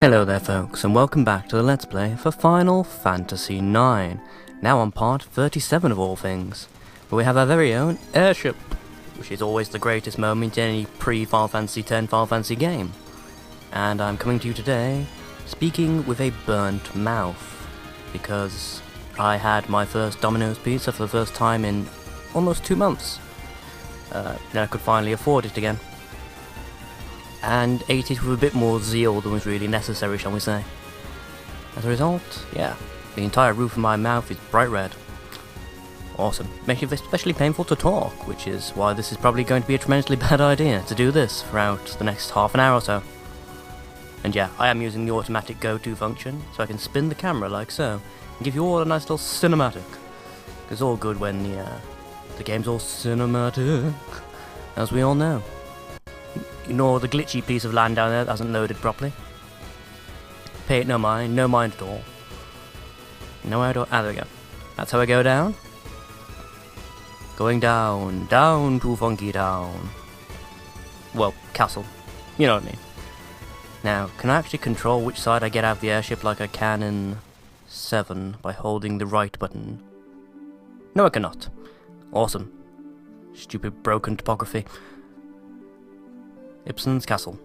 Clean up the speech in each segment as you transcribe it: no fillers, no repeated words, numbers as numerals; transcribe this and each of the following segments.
Hello there folks, and welcome back to the Let's Play for Final Fantasy IX. Now on part 37 of all things, where we have our very own airship, which is always the greatest moment in any pre-Final Fantasy X Final Fantasy game. And I'm coming to you today, speaking with a burnt mouth, because I had my first Domino's pizza for the first time in almost 2 months. Then I could finally afford it again. And ate it with a bit more zeal than was really necessary, shall we say. As a result, yeah, the entire roof of my mouth is bright red. Awesome. Making it especially painful to talk, which is why this is probably going to be a tremendously bad idea to do this throughout the next half an hour or so. And yeah, I am using the automatic go-to function, so I can spin the camera like so, and give you all a nice little cinematic. It's all good when the game's all cinematic, as we all know. Ignore the glitchy piece of land down there that hasn't loaded properly. Pay it no mind at all. No mind at all. Ah, there we go. That's how I go down. Going down, down to Funky Town. Well, castle. You know what I mean. Now, can I actually control which side I get out of the airship like I can in 7 by holding the right button? No, I cannot. Awesome. Stupid broken topography. Ibsen's Castle.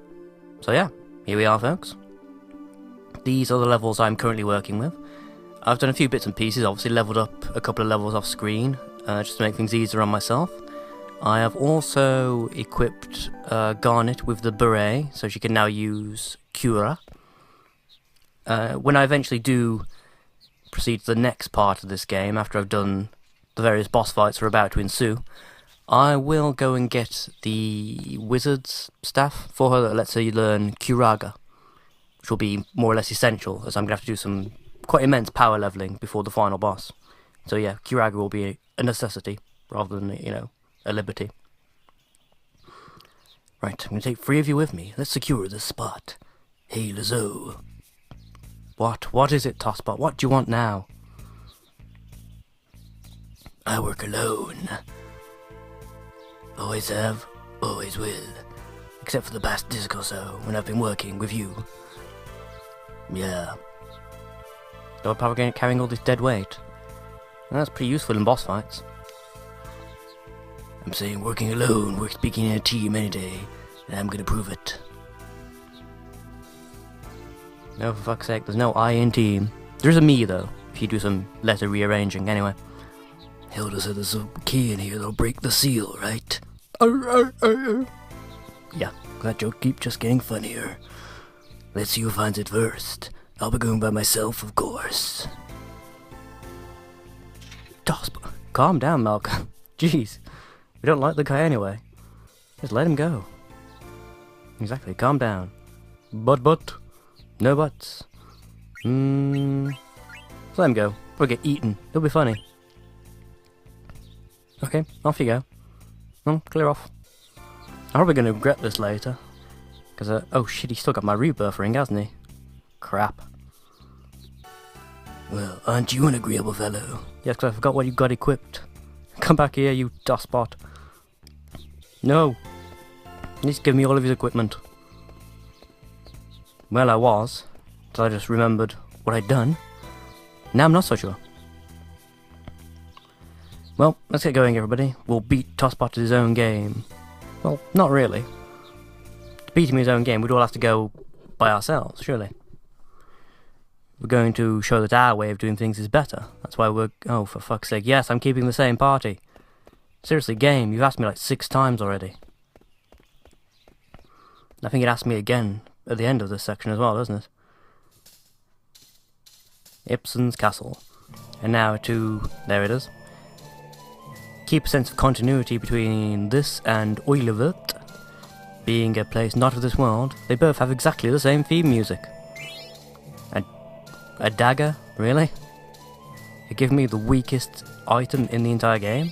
So yeah, here we are folks. These are the levels I'm currently working with. I've done a few bits and pieces, obviously leveled up a couple of levels off screen, just to make things easier on myself. I have also equipped Garnet with the beret, so she can now use Cura. When I eventually do proceed to the next part of this game, after I've done the various boss fights that are about to ensue, I will go and get the wizard's staff for her that lets her learn Curaga, which will be more or less essential, as I'm going to have to do some quite immense power leveling before the final boss. So yeah, Curaga will be a necessity, rather than, you know, a liberty. Right, I'm going to take 3 of you with me. Let's secure this spot. Hey, Lazo. What is it, Tosspot? What do you want now? I work alone. Always have, always will. Except for the past disc or so, when I've been working with you. Yeah. So I'm probably carrying all this dead weight. Well, that's pretty useful in boss fights. I'm saying working alone, we're speaking in a team any day, and I'm gonna prove it. No, for fuck's sake, there's no I in team. There's a me, though, if you do some letter rearranging, anyway. Hilda said there's a key in here that'll break the seal, right? Yeah, that joke keeps just getting funnier. Let's see who finds it first. I'll be going by myself, of course. Calm down, Malcolm. Jeez. We don't like the guy anyway. Just let him go. Exactly, calm down. But. No buts. Just let him go. We'll get eaten. It'll be funny. Okay, off you go. Clear off. I'm probably going to regret this later. Because, oh shit, he's still got my rebirth ring, hasn't he? Crap. Well, aren't you an agreeable fellow? Yes, because I forgot what you got equipped. Come back here, you dustbot. No. He's give me all of his equipment. Well, I was. Until I just remembered what I'd done. Now I'm not so sure. Well, let's get going, everybody. We'll beat Tosspot at his own game. Well, not really. To beat him in his own game, we'd all have to go by ourselves, surely. We're going to show that our way of doing things is better. That's why we're... Oh, for fuck's sake. Yes, I'm keeping the same party. Seriously, game, you've asked me like 6 times already. I think it asked me again at the end of this section as well, doesn't it? Ibsen's Castle. And now to... There it is. Keep a sense of continuity between this and Oilevert. Being a place not of this world, they both have exactly the same theme music. A dagger? Really? You give me the weakest item in the entire game?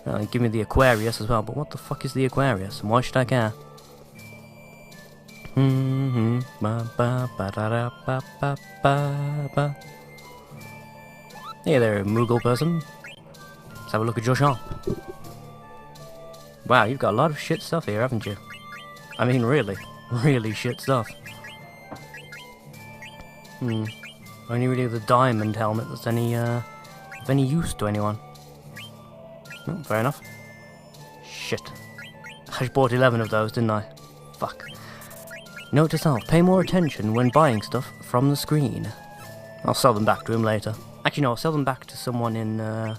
Well, give me the Aquarius as well, but what the fuck is the Aquarius, and why should I care? Hey there, Moogle person. Let's have a look at your shop. Wow, you've got a lot of shit stuff here, haven't you? I mean, really shit stuff. Only really the diamond helmet that's of any use to anyone. Oh, fair enough. Shit. I bought 11 of those, didn't I? Fuck. Note to self, pay more attention when buying stuff from the screen. I'll sell them back to him later. Actually, no, I'll sell them back to someone in, I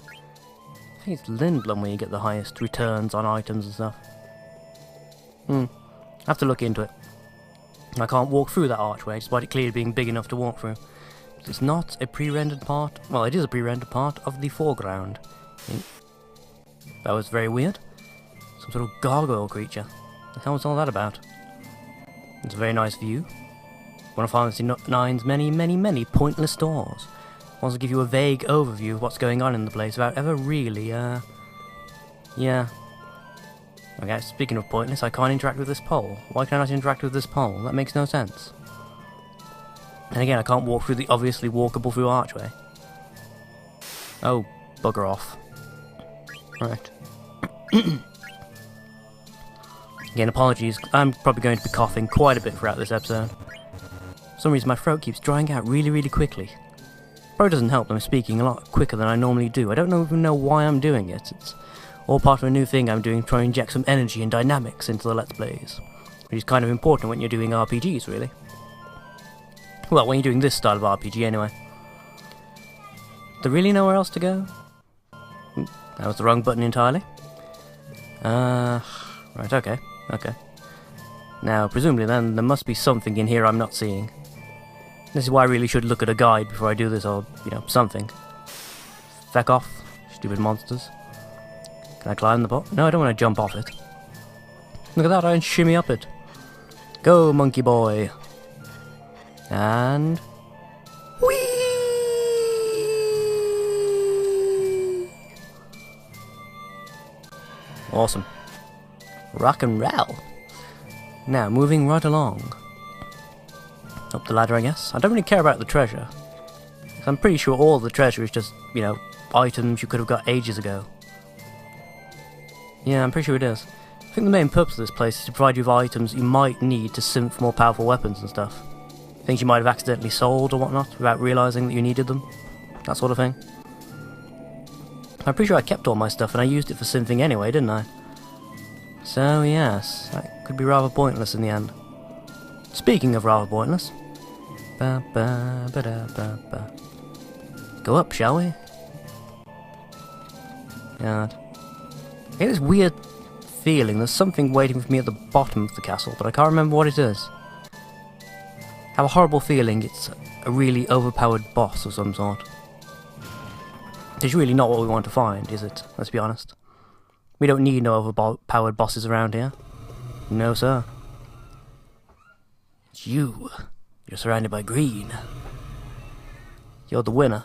think it's Lindblom where you get the highest returns on items and stuff. I have to look into it. I can't walk through that archway, despite it clearly being big enough to walk through. It's not a pre-rendered part. Well, it is a pre-rendered part of the foreground. That was very weird. Some sort of gargoyle creature. What the hell was all that about? It's a very nice view. One of Pharmacy 9's many pointless doors. Wants to give you a vague overview of what's going on in the place without ever really, yeah. Okay, speaking of pointless, I can't interact with this pole. Why can't I not interact with this pole? That makes no sense. And again, I can't walk through the obviously walkable through archway. Oh, bugger off. Right. Again, apologies. I'm probably going to be coughing quite a bit throughout this episode. For some reason, my throat keeps drying out really quickly. Probably doesn't help that I'm speaking a lot quicker than I normally do. I don't even know why I'm doing it. It's all part of a new thing I'm doing to try and inject some energy and dynamics into the Let's Plays. Which is kind of important when you're doing RPGs, really. Well, when you're doing this style of RPG, anyway. There really nowhere else to go? That was the wrong button entirely. Right, okay. Now, presumably then, there must be something in here I'm not seeing. This is why I really should look at a guide before I do this, or, you know, something. Feck off, stupid monsters. Can I climb the bot? No, I don't want to jump off it. Look at that, I can shimmy up it. Go, monkey boy. And... whee! Awesome. Rock and roll. Now, moving right along. Up the ladder, I guess. I don't really care about the treasure. I'm pretty sure all the treasure is just, you know, items you could have got ages ago. Yeah, I'm pretty sure it is. I think the main purpose of this place is to provide you with items you might need to synth more powerful weapons and stuff. Things you might have accidentally sold or whatnot without realising that you needed them. That sort of thing. I'm pretty sure I kept all my stuff and I used it for synthing anyway, didn't I? So yes, that could be rather pointless in the end. Speaking of rather pointless. Ba -ba -ba -da -ba -ba. Go up, shall we? God. I get this weird feeling there's something waiting for me at the bottom of the castle, but I can't remember what it is. I have a horrible feeling it's a really overpowered boss of some sort. It's really not what we want to find, is it? Let's be honest. We don't need no overpowered bosses around here. No, sir. It's you. You're surrounded by green. You're the winner.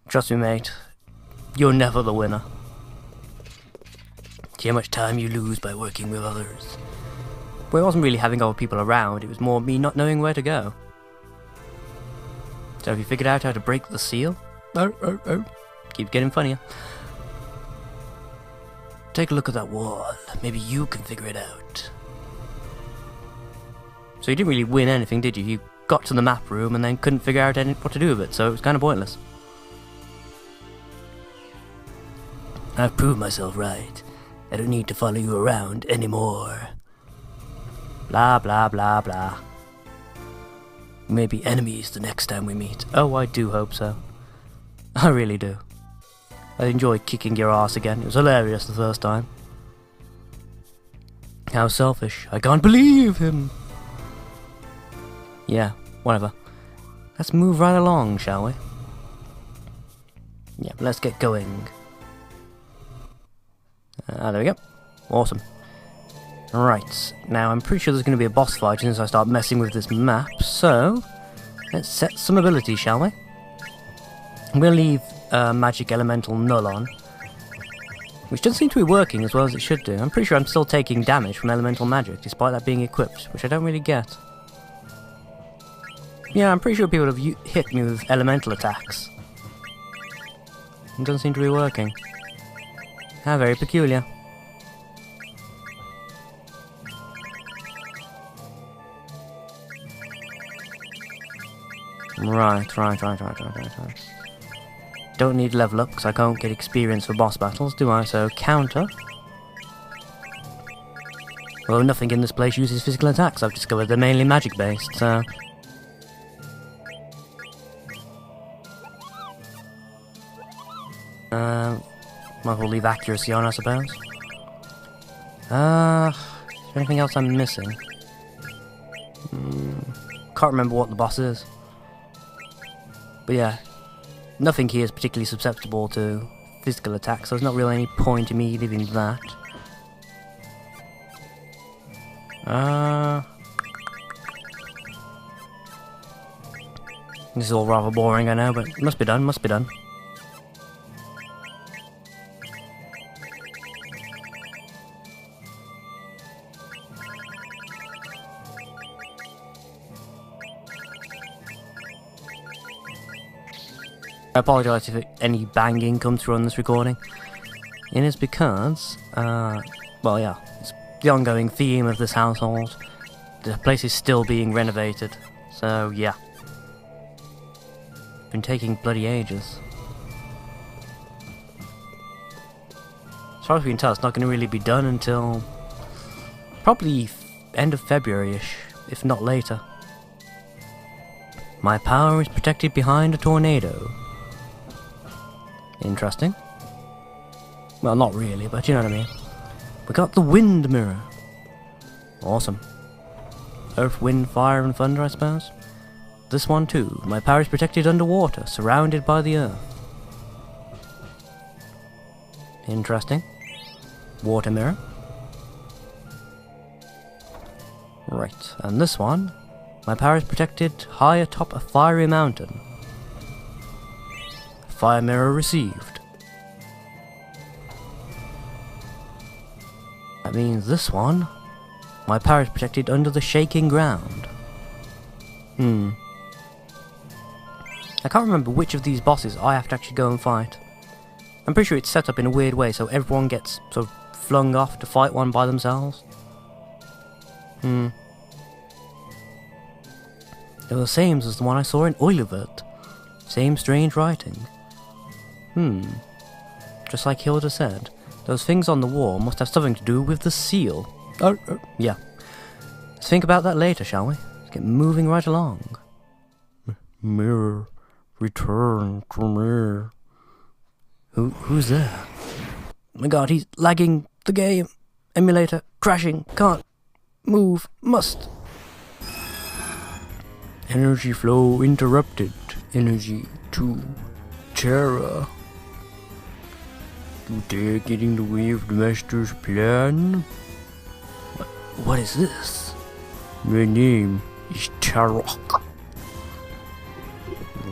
Trust me, mate. You're never the winner. See how much time you lose by working with others. Well, it wasn't really having other people around, it was more me not knowing where to go. So have you figured out how to break the seal? Oh. Keep getting funnier. Take a look at that wall. Maybe you can figure it out. So you didn't really win anything, did you? You got to the map room and then couldn't figure out what to do with it, so it was kind of pointless. I've proved myself right. I don't need to follow you around anymore. Blah, blah, blah, blah. We may be enemies the next time we meet. Oh, I do hope so. I really do. I enjoyed kicking your ass again. It was hilarious the first time. How selfish. I can't believe him. Yeah, whatever. Let's move right along, shall we? Yeah, let's get going. There we go. Awesome. Right, now I'm pretty sure there's going to be a boss fight as soon as I start messing with this map, so let's set some abilities, shall we? I'm going to leave Magic Elemental Null on, which doesn't seem to be working as well as it should do. I'm pretty sure I'm still taking damage from Elemental Magic, despite that being equipped, which I don't really get. Yeah, I'm pretty sure people have hit me with elemental attacks. It doesn't seem to be working. How very peculiar. Right. Don't need level up because I can't get experience for boss battles, do I? So counter. Well, nothing in this place uses physical attacks. I've discovered they're mainly magic based, so... might as well leave accuracy on, I suppose. Is there anything else I'm missing? Can't remember what the boss is. But yeah, nothing here is particularly susceptible to physical attacks, so there's not really any point in me leaving that. This is all rather boring, I know, but it must be done, must be done. I apologise if any banging comes through on this recording. It is because, well yeah, it's the ongoing theme of this household. The place is still being renovated, so yeah. Been taking bloody ages. As far as we can tell, it's not going to really be done until probably end of February-ish, if not later. My power is protected behind a tornado. Interesting. Well, not really, but you know what I mean. We got the wind mirror. Awesome. Earth, wind, fire, and thunder, I suppose. This one too. My power is protected underwater, surrounded by the earth. Interesting. Water mirror. Right, and this one. My power is protected high atop a fiery mountain. Fire mirror received. That means this one, my power is protected under the shaking ground. I can't remember which of these bosses I have to actually go and fight. I'm pretty sure it's set up in a weird way so everyone gets sort of flung off to fight one by themselves. They're the same as the one I saw in Oilevert. Same strange writing. Just like Hilda said, those things on the wall must have something to do with the seal. Yeah. Let's think about that later, shall we? Let's get moving right along. Mirror, return to me. Who's there? Oh my god, he's lagging the game. Emulator, crashing, can't move, must. Energy flow interrupted. Energy to Terra. To dare get in the way of the Master's plan? What is this? My name is Tarok.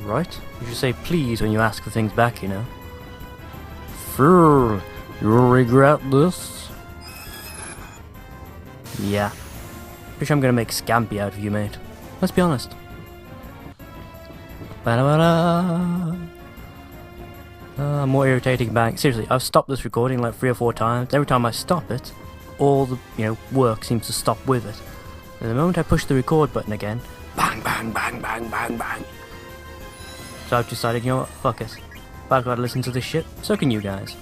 Right? You should say please when you ask for things back, you know. Fool, you'll regret this. Yeah. Pretty sure I'm gonna make Scampy out of you, mate. Let's be honest. More irritating bang. Seriously, I've stopped this recording like 3 or 4 times. Every time I stop it, all the, work seems to stop with it. And the moment I push the record button again, bang, bang, bang, bang, bang, bang. So I've decided, you know what, fuck it. If I've got to listen to this shit, so can you guys.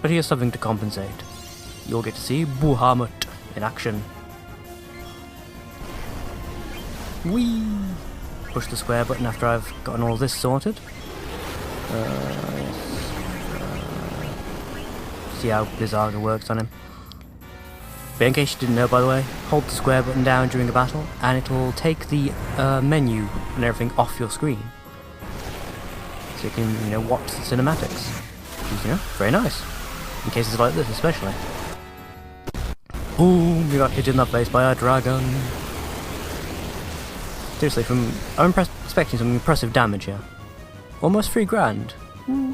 But here's something to compensate. You'll get to see Bahamut in action. Whee! Push the square button after I've gotten all this sorted. See how Blizzard works on him. But in case you didn't know, by the way, hold the square button down during a battle and it'll take the menu and everything off your screen. So you can, watch the cinematics. Which is, very nice. In cases like this especially. Ooh, we got hit in the face by a dragon. Seriously, I'm expecting some impressive damage here. Almost 3 grand.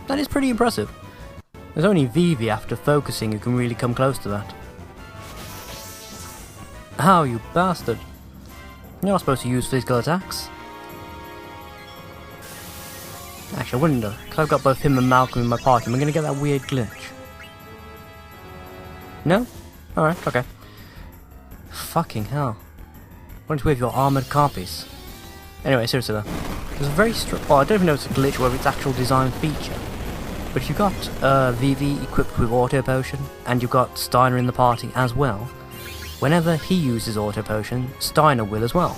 That is pretty impressive. There's only Vivi after focusing who can really come close to that. Ow, you bastard. You're not supposed to use physical attacks. Actually, I wonder, because I've got both him and Malcolm in my party, am I going to get that weird glitch? No? Alright, okay. Fucking hell. What is with your armoured copies? Anyway, seriously though, there's a very well, I don't even know if it's a glitch or if it's actual design feature. But if you've got VV equipped with Auto Potion, and you've got Steiner in the party as well, whenever he uses Auto Potion, Steiner will as well.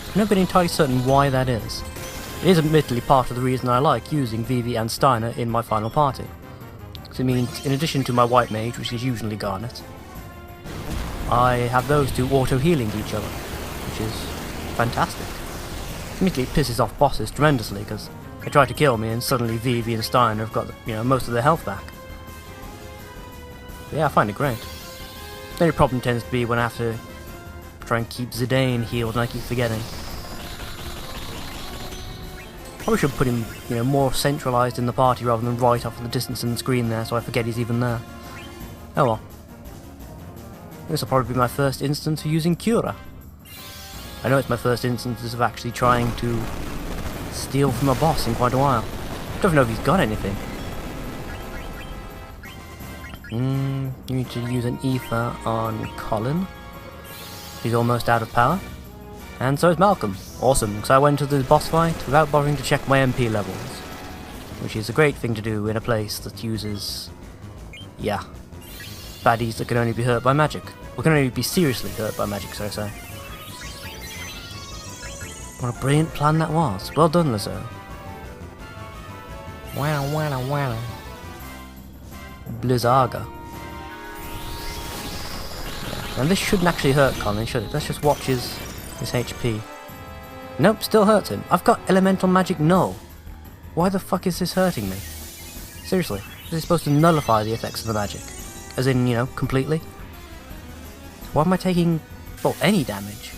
I've never been entirely certain why that is. It is admittedly part of the reason I like using VV and Steiner in my final party. So it means, in addition to my White Mage, which is usually Garnet, I have those two auto-healing each other, which is fantastic. Admittedly, it pisses off bosses tremendously, because they try to kill me and suddenly VV and Steiner have got, most of their health back. But yeah, I find it great. The only problem tends to be when I have to try and keep Zidane healed and I keep forgetting. Probably should put him, more centralised in the party rather than right off in the distance in the screen there, so I forget he's even there. Oh well. This will probably be my first instance of using Cura. I know it's my first instance of actually trying to steal from a boss in quite a while. Don't even know if he's got anything. You need to use an Ether on Colin. He's almost out of power. And so is Malcolm. Awesome, because I went to the boss fight without bothering to check my MP levels. Which is a great thing to do in a place that uses... baddies that can only be hurt by magic. Or can only be seriously hurt by magic, so I say. What a brilliant plan that was. Well done, Lizzo. Wow. Blizzarga. And this shouldn't actually hurt Colin, should it? Let's just watch his HP. Nope, still hurts him. I've got elemental magic null. Why the fuck is this hurting me? Seriously, is it supposed to nullify the effects of the magic? As in, completely? Why am I taking, any damage?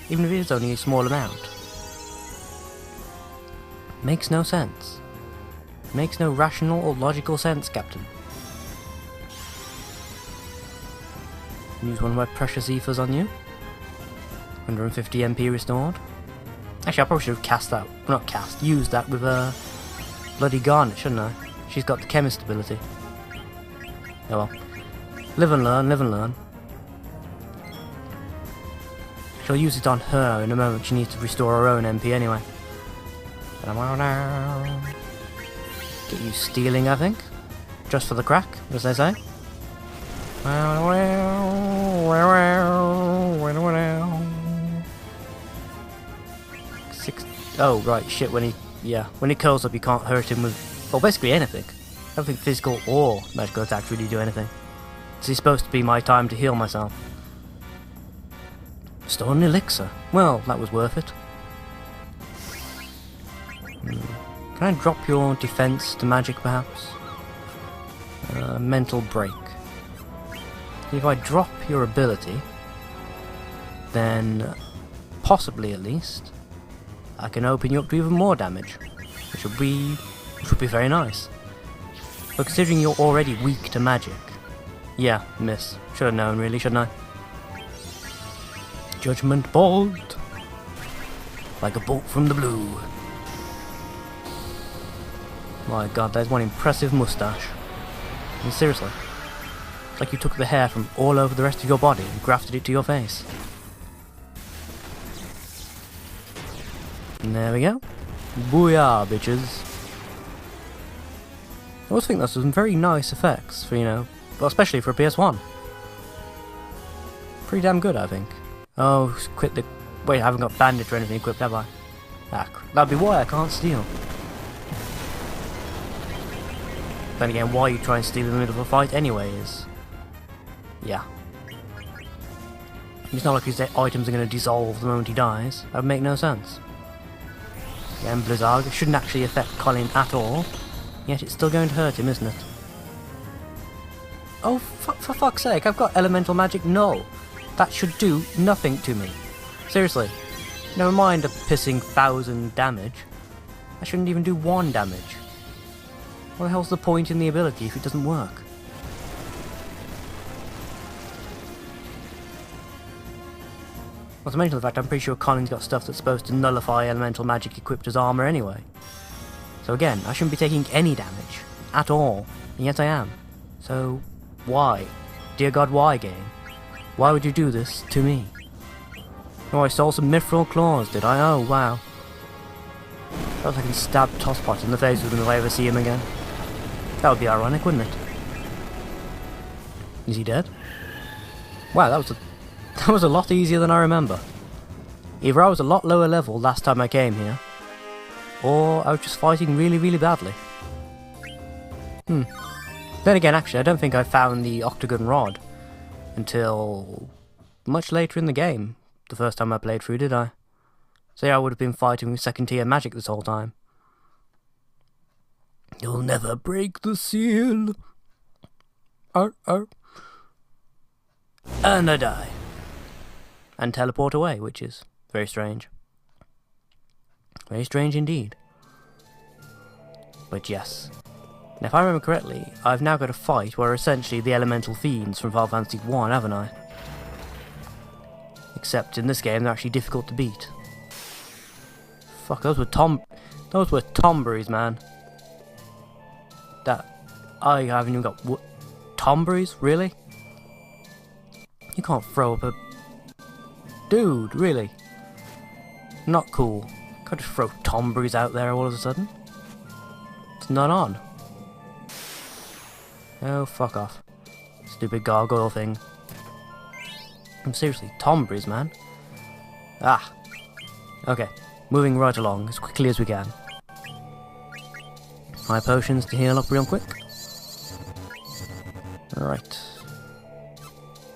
Even if it is only a small amount. Makes no sense. Makes no rational or logical sense, Captain. Use one of my precious ethers on you. 150 MP restored. Actually, I probably should have cast that. Well, not cast, used that with bloody Garnet, shouldn't I? She's got the chemist ability. Oh well. Live and learn, live and learn. She'll use it on her in a moment. She needs to restore her own MP anyway. Get you stealing, I think. Just for the crack, as they say. Oh, right, shit, when he curls up you can't hurt him with, basically anything. I don't think physical or magical attacks really do anything. This is supposed to be my time to heal myself. Stolen elixir. Well, that was worth it. Can I drop your defense to magic, perhaps? Mental break. If I drop your ability, then possibly at least I can open you up to even more damage, which would be very nice. But considering you're already weak to magic, yeah, miss. Should have known, really, shouldn't I? Judgment bolt, like a bolt from the blue. My God, there's one impressive moustache. And seriously. It's like you took the hair from all over the rest of your body and grafted it to your face. And there we go. Booyah, bitches. I always think that's some very nice effects for, well, especially for a PS1. Pretty damn good, I think. Oh, quit the... Wait, I haven't got bandage or anything equipped, have I? Ah, that'd be why I can't steal. Then again, why you try and steal in the middle of a fight anyway is... Yeah. It's not like his items are going to dissolve the moment he dies. That would make no sense. Again, Blizzard shouldn't actually affect Colin at all, yet it's still going to hurt him, isn't it? Oh, for fuck's sake, I've got elemental magic null. That should do nothing to me. Seriously. Never mind a pissing 1,000 damage. I shouldn't even do 1 damage. What the hell's the point in the ability if it doesn't work? Not to mention the fact I'm pretty sure Colin's got stuff that's supposed to nullify elemental magic equipped as armor anyway. So again, I shouldn't be taking any damage. At all. And yet I am. So, why? Dear God, why, game? Why would you do this to me? Oh, I stole some mithril claws, did I? Oh, wow. Perhaps I can stab Tosspot in the face with him if I ever see him again. That would be ironic, wouldn't it? Is he dead? Wow, that was a lot easier than I remember. Either I was a lot lower level last time I came here, or I was just fighting really, really badly. Then again, actually, I don't think I found the Octagon Rod until much later in the game, the first time I played through, did I? So yeah, I would have been fighting with second tier magic this whole time. You'll never break the seal. And I die. And teleport away, which is very strange. Very strange indeed. But yes. Now if I remember correctly, I've now got a fight where essentially the elemental fiends from Final Fantasy 1, haven't I? Except in this game they're actually difficult to beat. Fuck, those were tomberries, man. I haven't even got tomberries, really? You can't throw up a dude, really? Not cool. Can't just throw tomberries out there all of a sudden. It's not on. Oh, fuck off. Stupid gargoyle thing. Seriously, tomberries, man. Ah. Okay. Moving right along as quickly as we can. High potions to heal up real quick. Right.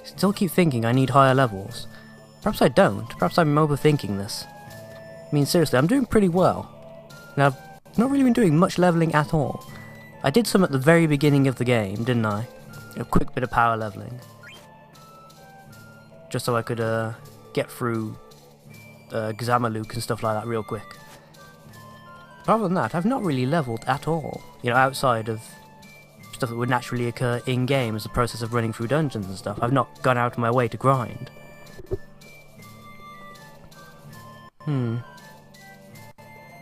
Still keep thinking I need higher levels. Perhaps I don't. Perhaps I'm overthinking this. I mean, seriously, I'm doing pretty well. And I've not really been doing much leveling at all. I did some at the very beginning of the game, didn't I? A quick bit of power leveling. Just so I could get through Gzamaluk and stuff like that real quick. But other than that, I've not really leveled at all. You know, outside of stuff that would naturally occur in-game as the process of running through dungeons and stuff. I've not gone out of my way to grind.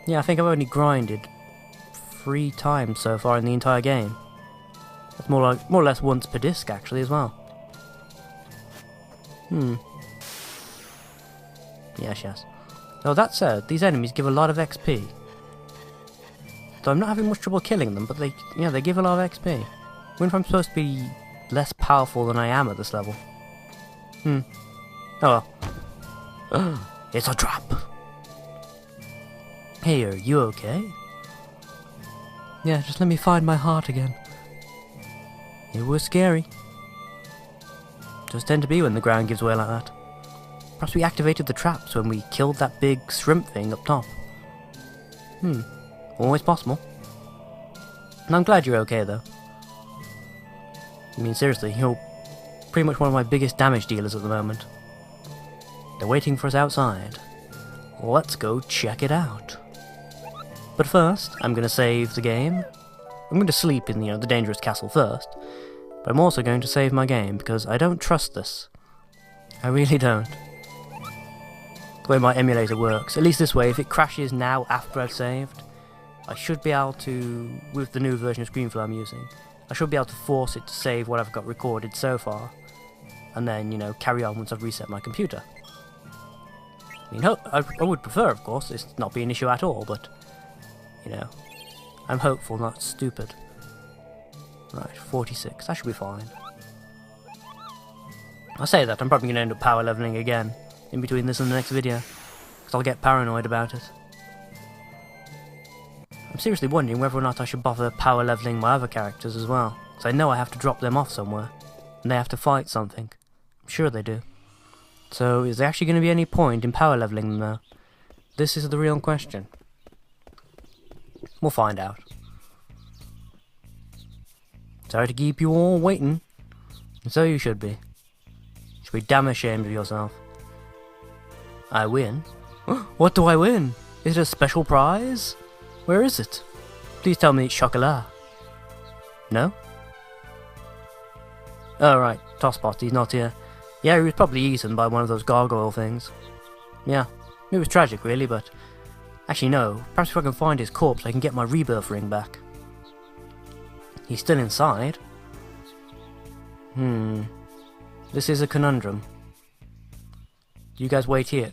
Yeah, I think I've only grinded 3 times so far in the entire game. That's more or less once per disc, actually, as well. Yes. Now that said, these enemies give a lot of XP. So I'm not having much trouble killing them, but they give a lot of XP. Even if I'm supposed to be less powerful than I am at this level. Oh well. It's a trap. Hey, are you okay? Yeah, just let me find my heart again. It was scary. Does tend to be when the ground gives way like that. Perhaps we activated the traps when we killed that big shrimp thing up top. Always possible. And I'm glad you're okay, though. I mean, seriously, you're pretty much one of my biggest damage dealers at the moment. They're waiting for us outside. Let's go check it out. But first, I'm going to save the game. I'm going to sleep in, the dangerous castle first. But I'm also going to save my game, because I don't trust this. I really don't. The way my emulator works. At least this way, if it crashes now after I've saved, I should be able to, with the new version of ScreenFlow I'm using, I should be able to force it to save what I've got recorded so far, and then, carry on once I've reset my computer. I mean, I would prefer, of course, this not be an issue at all, but, I'm hopeful, not stupid. Right, 46, that should be fine. I say that, I'm probably going to end up power leveling again, in between this and the next video, because I'll get paranoid about it. I'm seriously wondering whether or not I should bother power leveling my other characters as well, because I know I have to drop them off somewhere, and they have to fight something. I'm sure they do. So, is there actually going to be any point in power leveling them though? This is the real question. We'll find out. Sorry to keep you all waiting. And so you should be. You should be damn ashamed of yourself. I win? What do I win? Is it a special prize? Where is it? Please tell me it's chocolat. No? Oh right, Tosspot, he's not here. Yeah, he was probably eaten by one of those gargoyle things. Yeah, it was tragic really, but... Actually no, perhaps if I can find his corpse I can get my rebirth ring back. He's still inside. This is a conundrum. You guys wait here.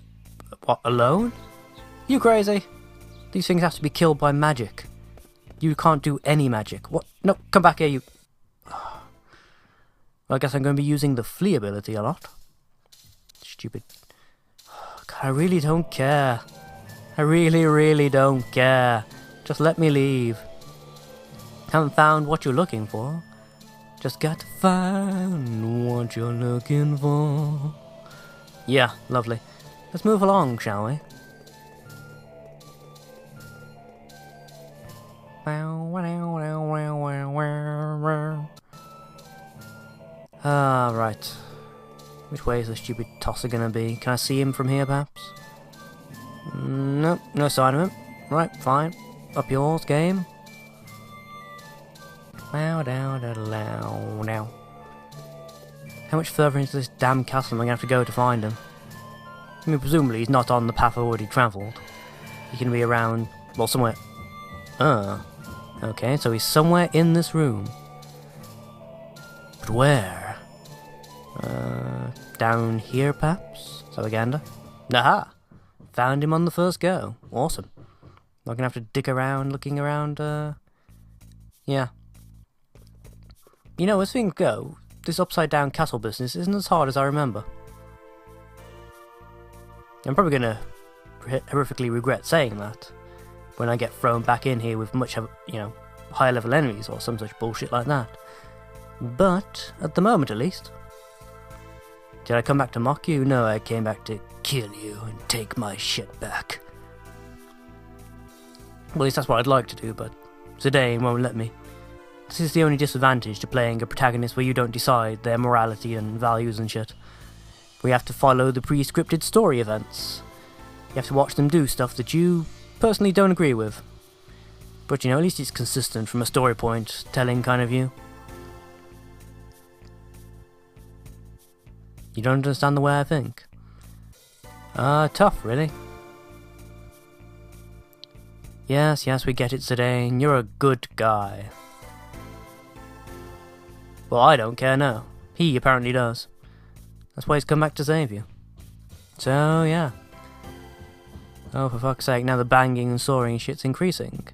What, alone? You crazy? These things have to be killed by magic. You can't do any magic. What? No, come back here, you... Well, I guess I'm going to be using the flee ability a lot. Stupid. God, I really don't care. I really don't care. Just let me leave. Haven't found what you're looking for. Just got to find what you're looking for. Yeah, lovely. Let's move along, shall we? Ah, right. Which way is the stupid tosser gonna be? Can I see him from here, perhaps? Nope, no sign of him. Right, fine. Up yours, game. How much further into this damn castle am I gonna have to go to find him? I mean, presumably he's not on the path I've already travelled. He can be around, well, somewhere... Okay, so he's somewhere in this room. But where? Down here, perhaps? Savaganda? Aha! Found him on the first go. Awesome. Not gonna have to dig around, looking around, yeah. You know, as things go, this upside-down castle business isn't as hard as I remember. I'm probably gonna horrifically regret saying that when I get thrown back in here with much, higher level enemies or some such bullshit like that. But, at the moment at least. Did I come back to mock you? No, I came back to kill you and take my shit back. Well, at least that's what I'd like to do, but Zidane won't let me. This is the only disadvantage to playing a protagonist where you don't decide their morality and values and shit. We have to follow the pre-scripted story events. You have to watch them do stuff that you personally don't agree with. But at least it's consistent from a story point, telling kind of view. You don't understand the way I think? Tough, really. Yes, we get it, Zidane. You're a good guy. Well, I don't care, no. He apparently does. That's why he's come back to save you. So, yeah. Oh, for fuck's sake, now the banging and sawing shit's increasing.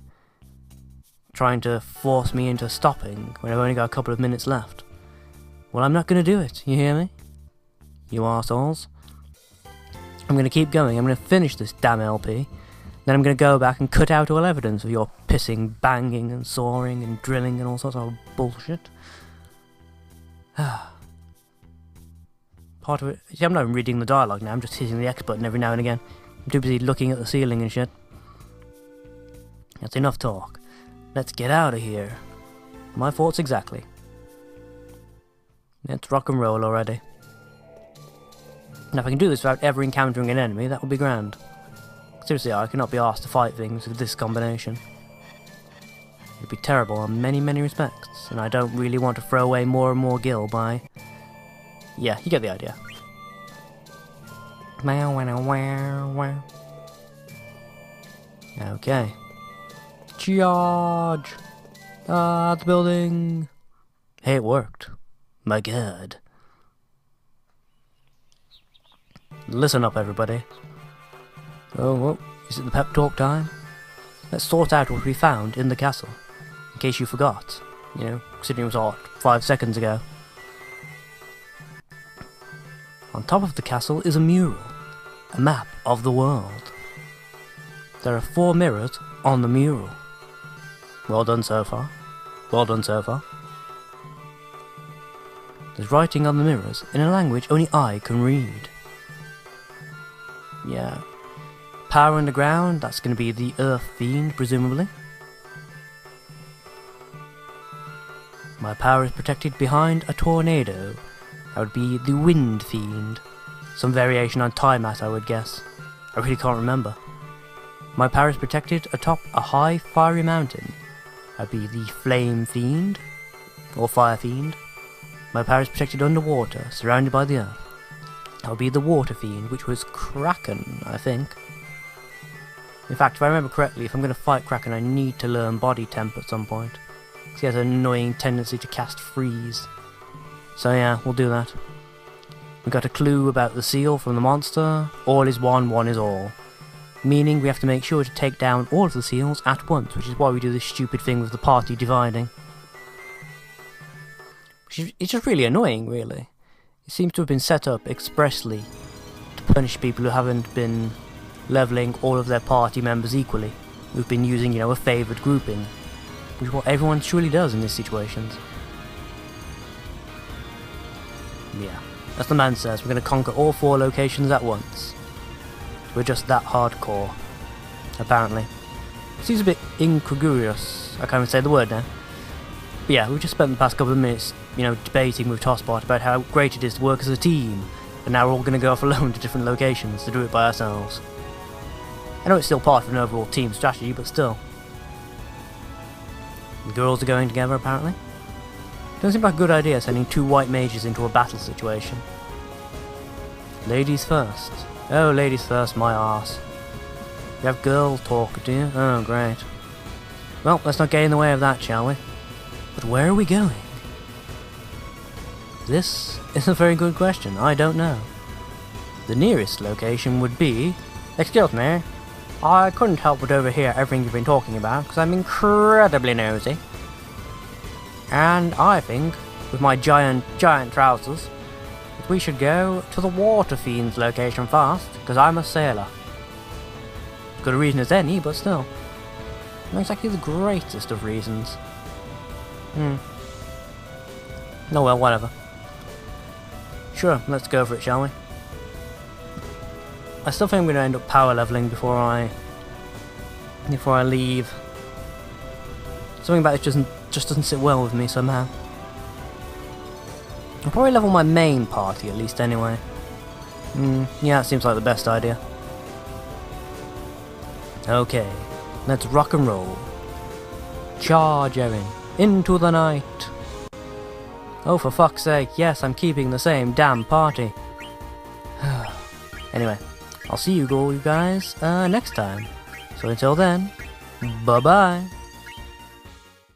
Trying to force me into stopping when I've only got a couple of minutes left. Well, I'm not gonna do it, you hear me? You arseholes. I'm gonna keep going, I'm gonna finish this damn LP. Then I'm gonna go back and cut out all evidence of your pissing, banging and sawing and drilling and all sorts of bullshit. Part of it... See, I'm not even reading the dialogue now, I'm just hitting the X button every now and again. I'm too busy looking at the ceiling and shit. That's enough talk. Let's get out of here. My thoughts exactly. Let's rock and roll already. Now if I can do this without ever encountering an enemy, that would be grand. Seriously, I cannot be asked to fight things with this combination. It would be terrible on many, many respects, and I don't really want to throw away more and more gil by... Yeah, you get the idea. Okay. Charge! Ah, the building! Hey, it worked. My god. Listen up, everybody. Oh, is it the pep talk time? Let's sort out what we found in the castle. In case you forgot. Considering it was 5 seconds ago. On top of the castle is a mural. A map of the world. There are 4 mirrors on the mural. Well done so far. Well done so far. There's writing on the mirrors in a language only I can read. Yeah. Power underground, that's going to be the Earth Fiend, presumably. My power is protected behind a tornado. That would be the Wind Fiend. Some variation on Tiamat, I would guess. I really can't remember. My power is protected atop a high, fiery mountain. That would be the Flame Fiend. Or Fire Fiend. My power is protected underwater, surrounded by the earth. That would be the Water Fiend, which was Kraken, I think. In fact, if I remember correctly, if I'm going to fight Kraken, I need to learn Body Temp at some point. Because he has an annoying tendency to cast Freeze. So yeah, we'll do that. We got a clue about the seal from the monster. All is one, one is all. Meaning we have to make sure to take down all of the seals at once, which is why we do this stupid thing with the party dividing. It's just really annoying, really. It seems to have been set up expressly to punish people who haven't been levelling all of their party members equally. Who've been using, you know, a favoured grouping. Which is what everyone surely does in these situations. Yeah, as the man says, we're going to conquer all 4 locations at once. We're just that hardcore, apparently. Seems a bit incongruous, I can't even say the word now. But yeah, we've just spent the past couple of minutes, you know, debating with Tosspot about how great it is to work as a team, and now we're all going to go off alone to different locations to do it by ourselves. I know it's still part of an overall team strategy, but still. The girls are going together, apparently. Doesn't seem like a good idea sending 2 white mages into a battle situation. Ladies first. Oh, ladies first, my arse. You have girl talk, do you? Oh, great. Well, let's not get in the way of that, shall we? But where are we going? This is a very good question. I don't know. The nearest location would be... Excuse me. I couldn't help but overhear everything you've been talking about, because I'm incredibly nosy. And I think, with my giant trousers, that we should go to the Water Fiend's location first, because I'm a sailor. Good reason as any, but still. Not exactly the greatest of reasons. Oh well, whatever. Sure, let's go for it, shall we? I still think I'm going to end up power leveling before I leave. Something about it just doesn't sit well with me somehow. I'll probably level my main party at least anyway. Yeah, that seems like the best idea. Okay, let's rock and roll. Charge, Erin. Into the night. Oh, for fuck's sake, yes, I'm keeping the same damn party. Anyway, I'll see you guys next time. So until then, bye-bye.